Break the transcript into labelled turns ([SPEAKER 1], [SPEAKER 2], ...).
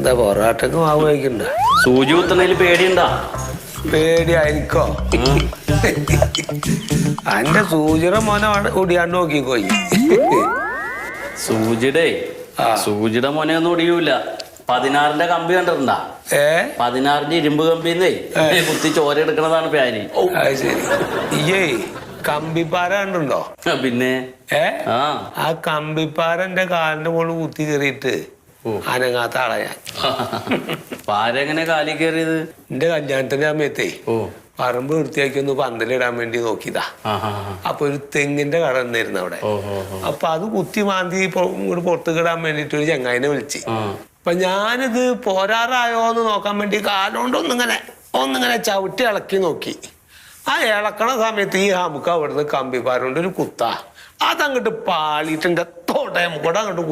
[SPEAKER 1] എന്താ പൊറാട്ടക്ക് മാവ് കഴിക്കണ്ട?
[SPEAKER 2] സൂചി കുത്തണേൽ പേടിയുണ്ടാ?
[SPEAKER 1] പേടിയായിരിക്കോ? അന്റെ സൂചിയുടെ മോനെ ഒടിയാണ്ട് നോക്കിക്കോയി.
[SPEAKER 2] സൂചിയുടെ മോനെ ഒന്നും ഒടിയൂല. 16ന്റെ കമ്പി കണ്ടിട്ടുണ്ടാ? 16ന്റെ ഇരുമ്പ് കമ്പിന്നേ കുത്തി ചോര എടുക്കണതാണ് പ്യാരി.
[SPEAKER 1] ശരി. ഇയ്യേ കമ്പിപ്പാര കണ്ടുണ്ടോ?
[SPEAKER 2] പിന്നെ
[SPEAKER 1] ആ കമ്പിപ്പാര എന്റെ കാലിന്റെ മുകളിൽ കുത്തി കയറിയിട്ട് അനങ്ങാത്ത ആളാ ഞാൻ.
[SPEAKER 2] പാരെങ്ങനെ കാലി കയറിയത്?
[SPEAKER 1] എന്റെ കല്യാണത്തിന്റെ സമയത്തേ പറമ്പ് വൃത്തിയാക്കി ഒന്ന് പന്തലിടാൻ വേണ്ടി നോക്കിയതാ. അപ്പൊ ഒരു തെങ്ങിന്റെ കട ഉണ്ടായിരുന്നു അവിടെ. അപ്പൊ അത് കുത്തി മാന്തി ഇങ്ങോട്ട് പുറത്തേക്കിടാൻ വേണ്ടിട്ട് ഒരു ചങ്ങായിനെ വിളിച്ച്. അപ്പൊ ഞാനിത് പോരാറായോ എന്ന് നോക്കാൻ വേണ്ടി കാലുകൊണ്ട് ഒന്നിങ്ങനെ ചവിട്ടി ഇളക്കി നോക്കി. ആ ഇളക്കണ സമയത്ത് ഈ നമുക്ക് അവിടുന്ന് കമ്പിപ്പാരുണ്ട് ഒരു കുത്താ. അതങ്ങോട്ട് പാളിയിട്ട് എന്റെ തോട്ടയം കൂടെ അങ്ങോട്ട്